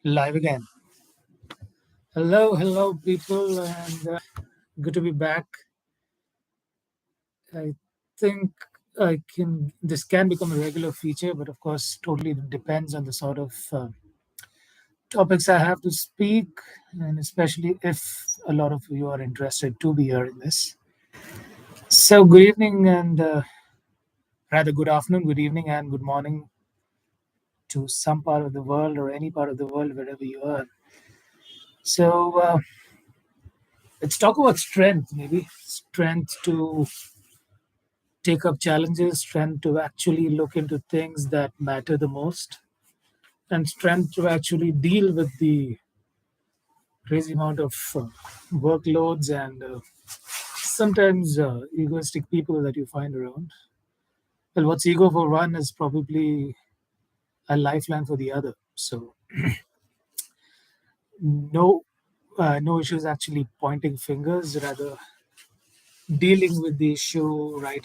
Live again. Hello, people, and good to be back. I think I can. This can become a regular feature, but of course, totally depends on the sort of topics I have to speak, and especially if a lot of you are interested to be hearing this. So, good evening, and rather good afternoon, good evening, and good morning to some part of the world or any part of the world wherever you are. So, let's talk about strength. Maybe strength to take up challenges, strength to actually look into things that matter the most, and strength to actually deal with the crazy amount of workloads and sometimes egoistic people that you find around. Well, what's ego for one is probably a lifeline for the other. So no, no issues actually pointing fingers, rather dealing with the issue right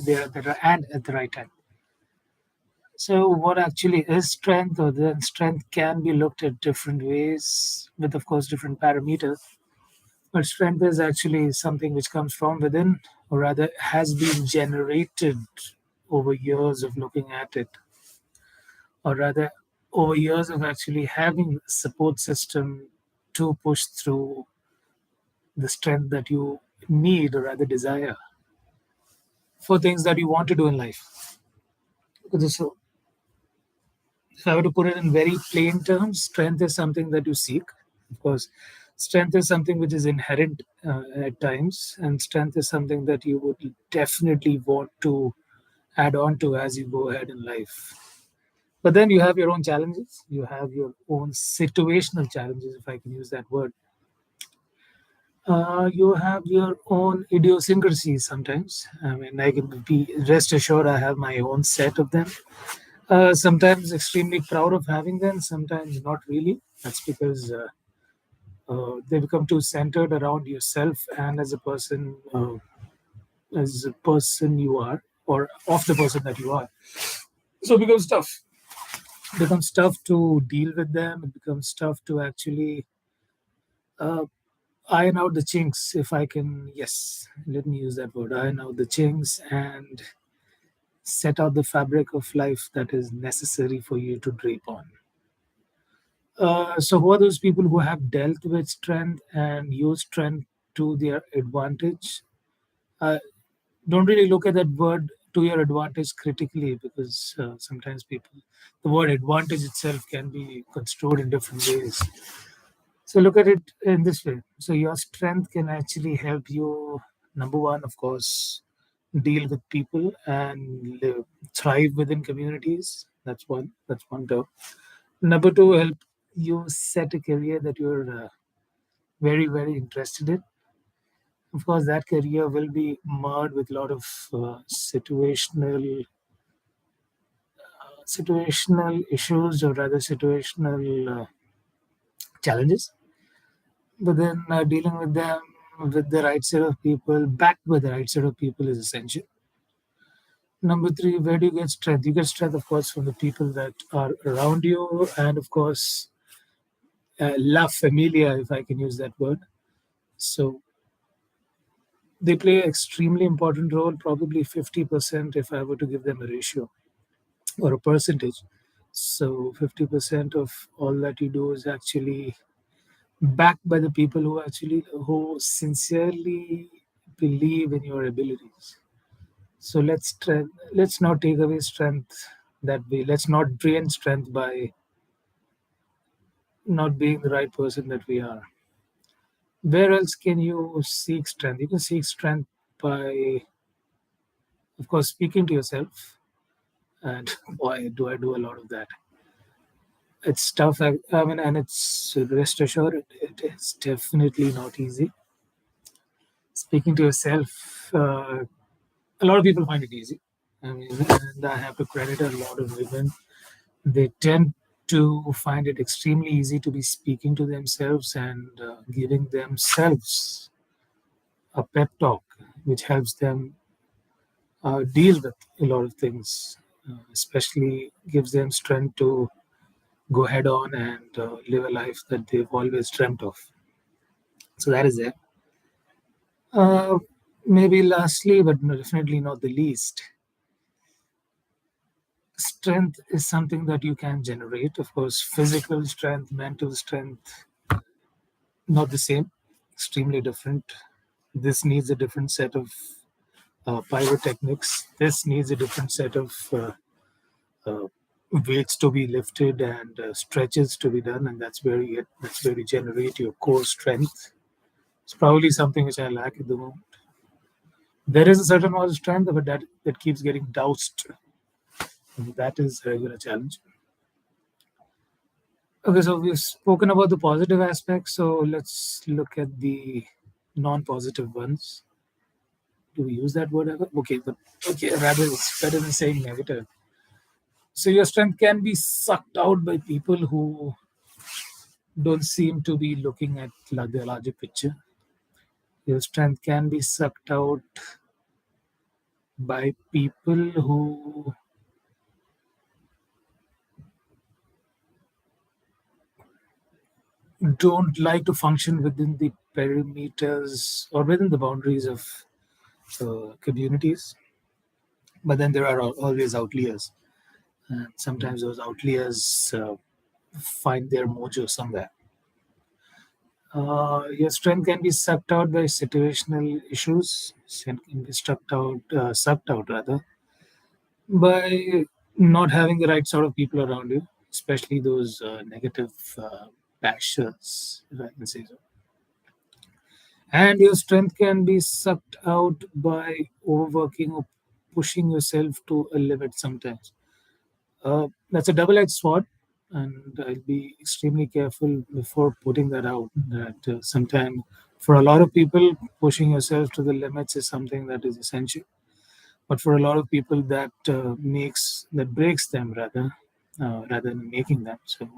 there and at the right time. So, what actually is strength, or then strength can be looked at different ways with, of course, different parameters. But strength is actually something which comes from within, or rather has been generated over years of looking at it, or rather over years of actually having a support system to push through the strength that you need, or rather desire, for things that you want to do in life. So, if I were to put it in very plain terms, strength is something that you seek. Of course, strength is something which is inherent at times, and strength is something that you would definitely want to add on to as you go ahead in life. But then you have your own challenges, you have your own situational challenges, if I can use that word. You have your own idiosyncrasies sometimes. I mean, I can be rest assured I have my own set of them. Sometimes extremely proud of having them, sometimes not really. That's because they become too centered around yourself and as a person you are, or of the person that you are. So it becomes tough. It becomes tough to deal with them. It becomes tough to actually uh, iron out the chinks, if I can. Yes, let me use that word. Iron out the chinks and set out the fabric of life that is necessary for you to drape on. So, who are those people who have dealt with strength and use strength to their advantage? Uh, don't really look at that word to your advantage critically, because sometimes the word advantage itself can be construed in different ways. So, look at it in this way. So, your strength can actually help you, number one, of course, deal with people and thrive within communities. That's one term. Number two, help you set a career that you're very, very interested in. Of course, that career will be marred with a lot of situational issues, or rather situational challenges. But then dealing with them with the right set of people, backed by the right set of people, is essential. Number three, where do you get strength? You get strength, of course, from the people that are around you, and of course, la familia, if I can use that word. So they play an extremely important role, probably 50% if I were to give them a ratio or a percentage. So 50% of all that you do is actually backed by the people who sincerely believe in your abilities. So let's not take away strength that way. Let's not drain strength by not being the right person that we are. Where else can you seek strength? You can seek strength by, of course, speaking to yourself. And boy, do I do a lot of that. It's tough. I mean, and it's, rest assured, it is definitely not easy. Speaking to yourself, a lot of people find it easy. I mean, and I have to credit a lot of women. They tend to find it extremely easy to be speaking to themselves and giving themselves a pep talk, which helps them deal with a lot of things, especially gives them strength to go head on and live a life that they've always dreamt of. So that is there. Uh, Maybe lastly, but definitely not the least, strength is something that you can generate. Of course, physical strength, mental strength, not the same, extremely different. This needs a different set of pyrotechnics. This needs a different set of uh, weights to be lifted and stretches to be done, and that's where you generate your core strength. It's probably something which I lack at the moment. There is a certain amount of strength, but that keeps getting doused. And that is a regular challenge. Okay, so we've spoken about the positive aspects, so let's look at the non-positive ones. Do we use that word ever? Okay, but okay, rather it's better than saying negative. So your strength can be sucked out by people who don't seem to be looking at the larger picture. Your strength can be sucked out by people who don't like to function within the perimeters or within the boundaries of communities. But then there are always outliers, and sometimes those outliers find their mojo somewhere. Your strength can be sucked out by situational issues. Strength can be sucked out rather, by not having the right sort of people around you, especially those negative bashers, if I can say so. And your strength can be sucked out by overworking or pushing yourself to a limit sometimes. That's a double edged sword, and I'll be extremely careful before putting that out. That sometimes, for a lot of people, pushing yourself to the limits is something that is essential. But for a lot of people, that breaks them rather than making them. So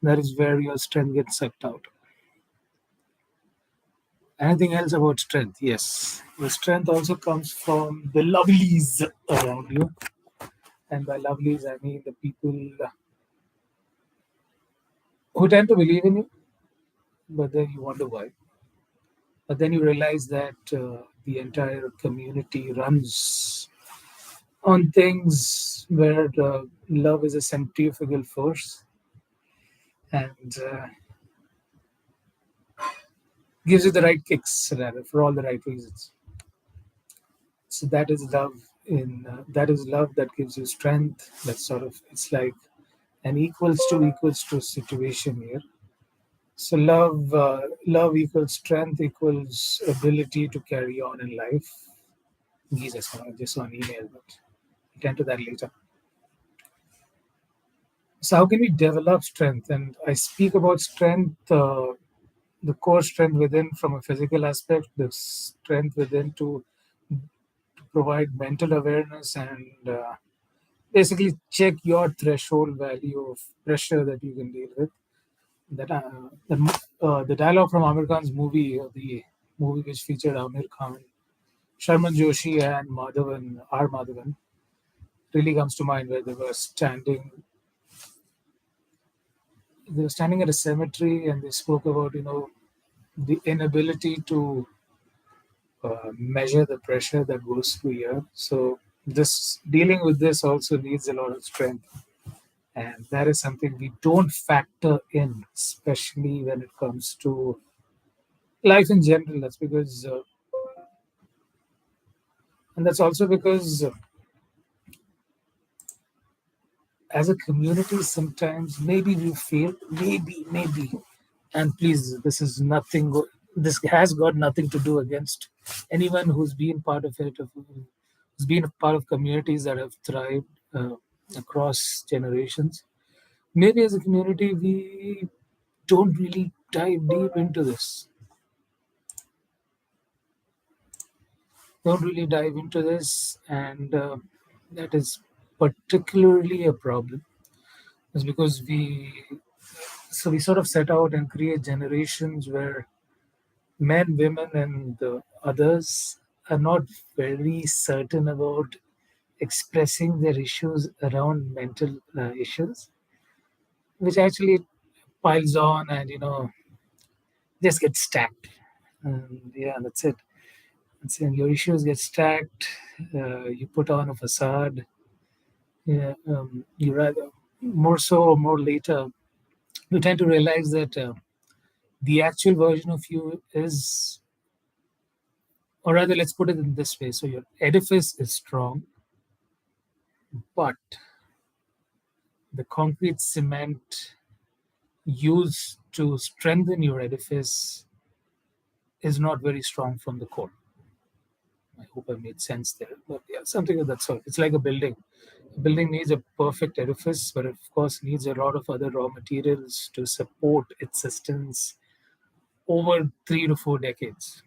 that is where your strength gets sucked out. Anything else about strength? Yes, the strength also comes from the lovelies around you, and by lovelies I mean the people who tend to believe in you, but then you wonder why. But then you realize that the entire community runs on things where love is a centrifugal force and gives you the right kicks rather for all the right reasons. So that is love. In that is love that gives you strength. That's sort of it's like an equals to situation here. So love equals strength equals ability to carry on in life. Jesus, I just saw an email, but I'll get to that later. So how can we develop strength? And I speak about strength, the core strength within from a physical aspect, the strength within to provide mental awareness and basically check your threshold value of pressure that you can deal with. The dialogue from Amir Khan's movie, the movie which featured Amir Khan, Sharman Joshi, and Madhavan, R. Madhavan, really comes to mind where they were standing at a cemetery and they spoke about the inability to measure the pressure that goes through here. So this dealing with this also needs a lot of strength, and that is something we don't factor in, especially when it comes to life in general. That's also because as a community, sometimes maybe we fail, maybe, and please, this has got nothing to do against anyone who's been part of it, who's been a part of communities that have thrived across generations. Maybe as a community, we don't really dive deep into this. Don't really dive into this, and that is particularly a problem. Is because we sort of set out and create generations where men, women, and the others are not very certain about expressing their issues around mental issues. which actually piles on and just gets stacked. And yeah, that's it. That's it. Your issues get stacked. You put on a facade. Yeah, you rather more so or more later, you tend to realize that the actual version of you is, or rather, let's put it in this way. So your edifice is strong, but the concrete cement used to strengthen your edifice is not very strong from the core. I hope I made sense there. But yeah, something of that sort. It's like a building. A building needs a perfect edifice, but of course needs a lot of other raw materials to support its sustenance over 3 to 4 decades.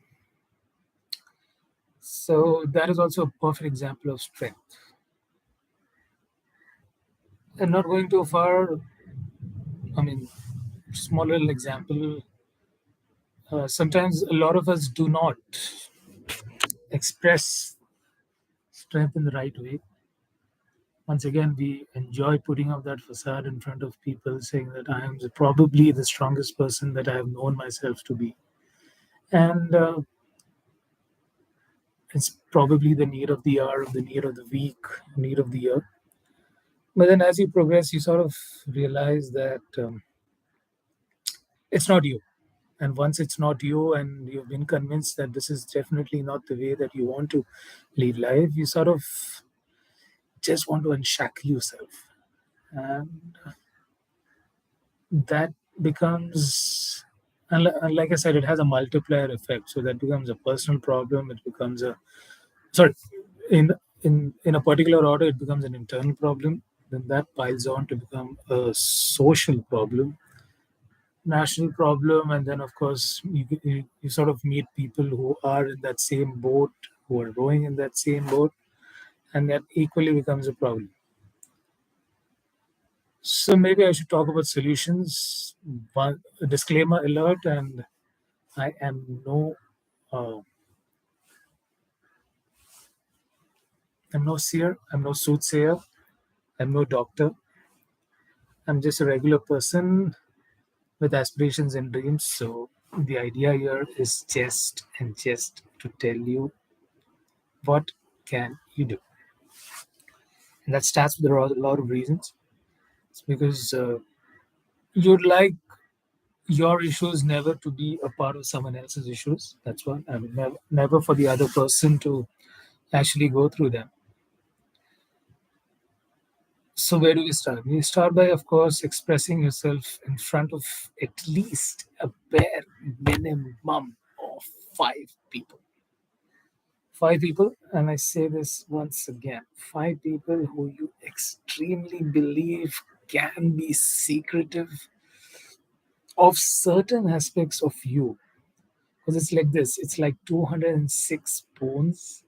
So that is also a perfect example of strength. And not going too far, I mean, small little example. Sometimes a lot of us do not express strength in the right way. Once again, we enjoy putting up that facade in front of people, saying that I am probably the strongest person that I have known myself to be. And it's probably the need of the hour, the need of the week, need of the year. But then as you progress, you sort of realize that it's not you. And once it's not you, and you've been convinced that this is definitely not the way that you want to lead life, you sort of just want to unshackle yourself. And that becomes, and like I said, it has a multiplier effect. So that becomes a personal problem. It becomes a, sorry, in in a particular order, it becomes an internal problem. Then that piles on to become a social problem, national problem, and then of course you sort of meet people who are in that same boat, who are rowing in that same boat, and that equally becomes a problem. So maybe I should talk about solutions. One a disclaimer alert, and I am no uh, I'm no seer, I'm no soothsayer, I'm no doctor. I'm just a regular person with aspirations and dreams. So the idea here is just to tell you what can you do. And that starts with a lot of reasons. It's because you'd like your issues never to be a part of someone else's issues. That's one. I mean, never for the other person to actually go through them. So where do we start? We start by, of course, expressing yourself in front of at least a bare minimum of 5 people. 5 people, and I say this once again: 5 people who you extremely believe can be secretive of certain aspects of you. Because it's like this: it's like 206 bones,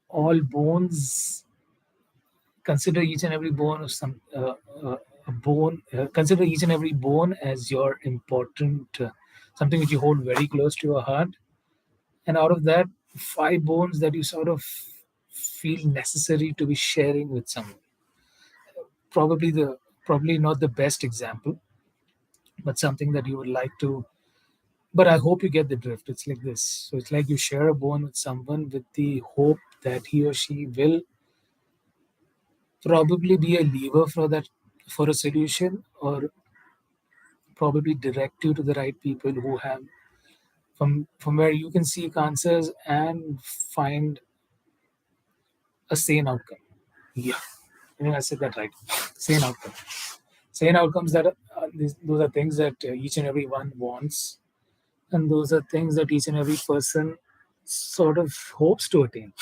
all bones. Consider each and every bone of a bone. Consider each and every bone as your important, something which you hold very close to your heart. And out of that, 5 bones that you sort of feel necessary to be sharing with someone. Probably probably not the best example, but something that you would like to. But I hope you get the drift. It's like this. So it's like you share a bone with someone with the hope that he or she will probably be a lever for that, for a solution, or probably direct you to the right people who have, from where you can seek answers and find a sane outcome. Yeah, I think I said that right. Sane outcome. Sane outcomes that those are things that each and every one wants, and those are things that each and every person sort of hopes to attain.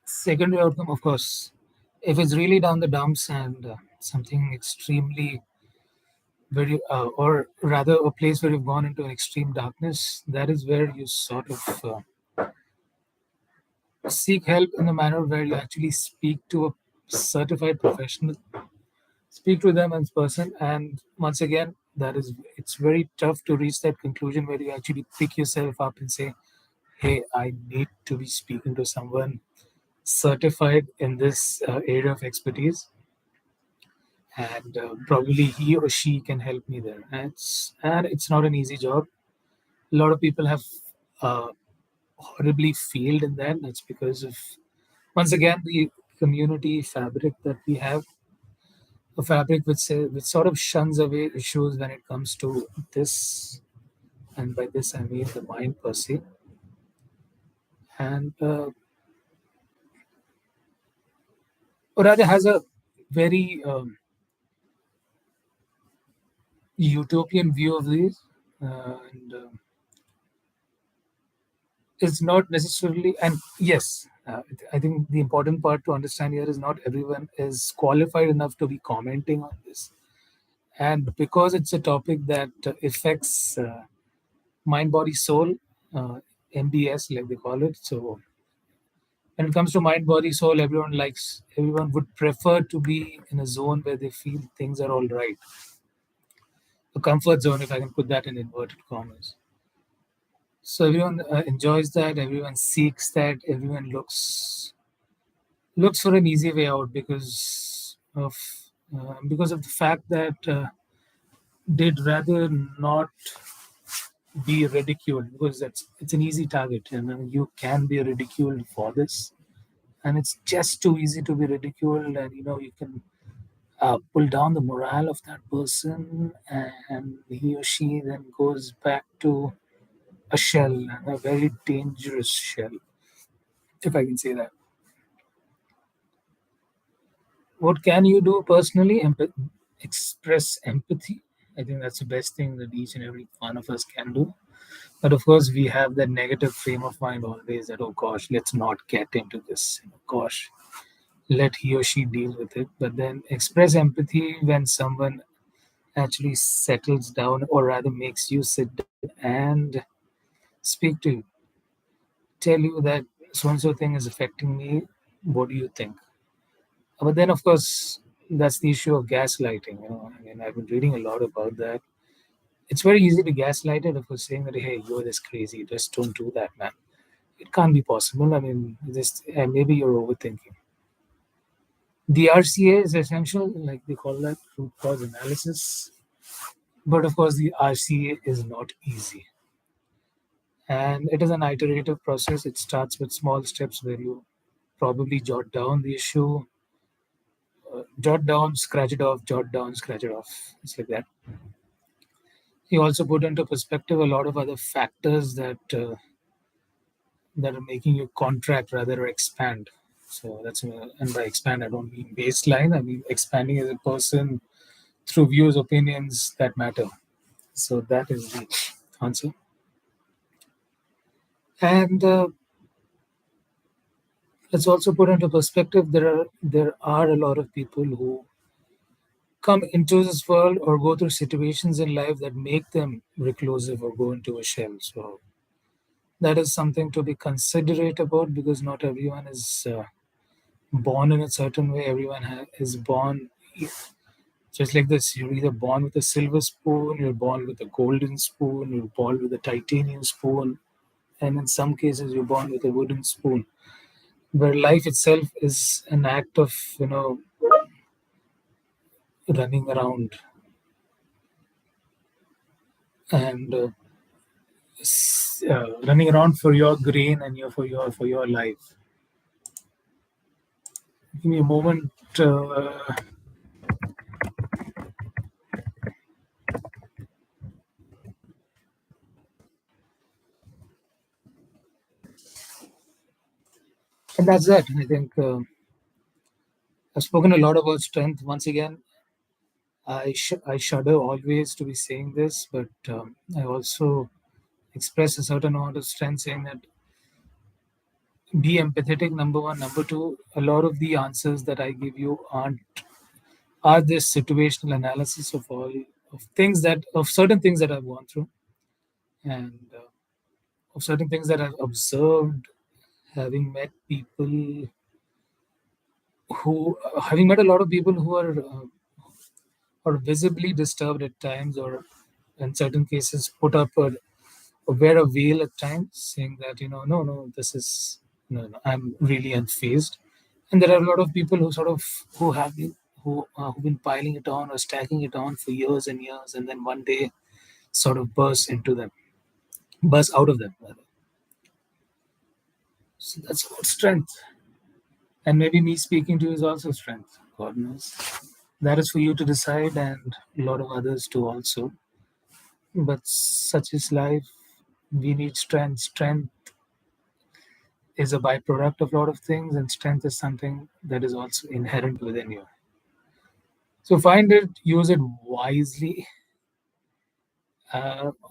Secondary outcome, of course, if it's really down the dumps and something extremely very, or rather a place where you've gone into an extreme darkness, that is where you sort of seek help in a manner where you actually speak to a certified professional, speak to them in person. And once again, it's very tough to reach that conclusion where you actually pick yourself up and say, hey, I need to be speaking to someone certified in this area of expertise, and probably he or she can help me there. And it's not an easy job. A lot of people have uh, horribly failed in that. That's because of, once again, the community fabric that we have, a fabric which sort of shuns away issues when it comes to this, and by this I mean the mind per se, and or rather has a very utopian view of these, and it's not necessarily. And yes, I think the important part to understand here is not everyone is qualified enough to be commenting on this, and because it's a topic that affects mind, body, soul, uh, MBS, like they call it. So when it comes to mind, body, soul, everyone would prefer to be in a zone where they feel things are all right, a comfort zone, if I can put that in inverted commas. So everyone enjoys that, everyone seeks that, everyone looks for an easy way out because of the fact that they'd rather not be ridiculed, because it's an easy target, and you can be ridiculed for this, and it's just too easy to be ridiculed, and you can pull down the morale of that person, and he or she then goes back to a shell, a very dangerous shell, if I can say that. What can you do personally? Express empathy. I think that's the best thing that each and every one of us can do. But of course, we have that negative frame of mind always, that, oh gosh, let's not get into this. Gosh, let he or she deal with it. But then express empathy when someone actually settles down, or rather makes you sit down and speak to you, tell you that so and so thing is affecting me. What do you think? But then, of course, that's the issue of gaslighting. I mean, I've been reading a lot about that. It's very easy to gaslight it, of course, saying that, hey, you're this crazy, just don't do that, man. It can't be possible. I mean, maybe you're overthinking. The RCA is essential, like they call that, root cause analysis. But of course, the RCA is not easy. And it is an iterative process. It starts with small steps where you probably jot down the issue, jot down, scratch it off, jot down, scratch it off. It's like that. You also put into perspective a lot of other factors that are making you contract rather or expand. So and by expand, I don't mean baseline. I mean expanding as a person through views, opinions that matter. So that is the answer. And let's also put into perspective, there are a lot of people who come into this world or go through situations in life that make them reclusive or go into a shell. So that is something to be considerate about, because not everyone is born in a certain way. Everyone is born just like this. You're either born with a silver spoon, you're born with a golden spoon, you're born with a titanium spoon, and in some cases, you're born with a wooden spoon. Where life itself is an act of, running around and running around for your grain and for your life. Give me a moment. And that's that. I think I've spoken a lot about strength. Once again, I shudder always to be saying this, but I also express a certain amount of strength saying that be empathetic, number one. Number two, a lot of the answers that I give you are this situational analysis of all of certain things that I've gone through, and of certain things that I've observed, having met people having met a lot of people who are visibly disturbed at times, or in certain cases put up wear a veil at times, saying that, no, no, this is, no, I'm really unfazed. And there are a lot of people who sort of, who have been, who've been piling it on or stacking it on for years and years, and then one day sort of burst out of them. Rather. So that's about strength. And maybe me speaking to you is also strength. God knows. That is for you to decide, and a lot of others too also. But such is life. We need strength. Strength is a byproduct of a lot of things, and strength is something that is also inherent within you. So find it, use it wisely.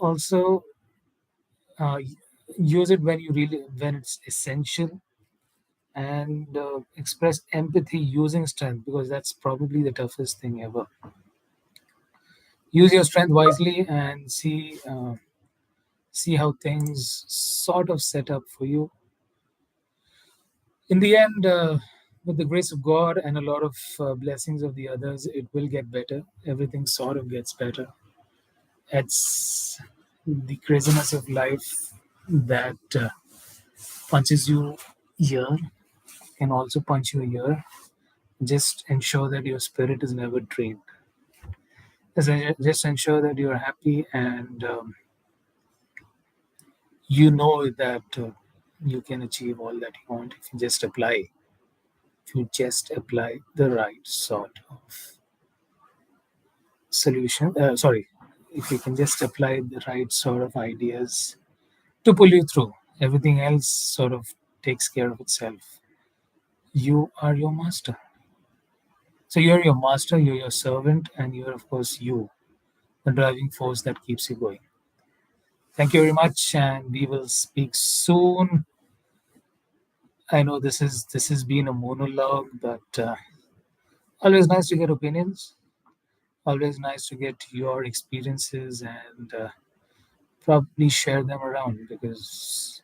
Also, uh, use it when it's essential, and express empathy using strength, because that's probably the toughest thing ever. Use your strength wisely and see how things sort of set up for you. In the end, with the grace of God and a lot of blessings of the others, it will get better. Everything sort of gets better. It's the craziness of life that punches you here, can also punch you here. Just ensure that your spirit is never drained. Just ensure that you're happy, and you know that you can achieve all that you want if you just apply. If you just apply the right sort of solution. Sorry, if you can just apply the right sort of ideas to pull you through, everything else sort of takes care of itself. You are your master. So you're your master, you're your servant, and you're, of course, you, the driving force that keeps you going. Thank you very much, and we will speak soon. I know this has been a monologue, but always nice to get opinions. Always nice to get your experiences, and probably share them around, because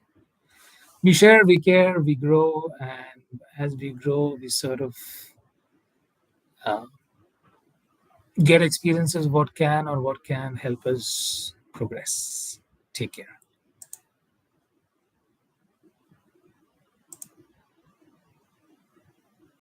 we share, we care, we grow, and as we grow, we sort of uh, get experiences what can help us progress. Take care.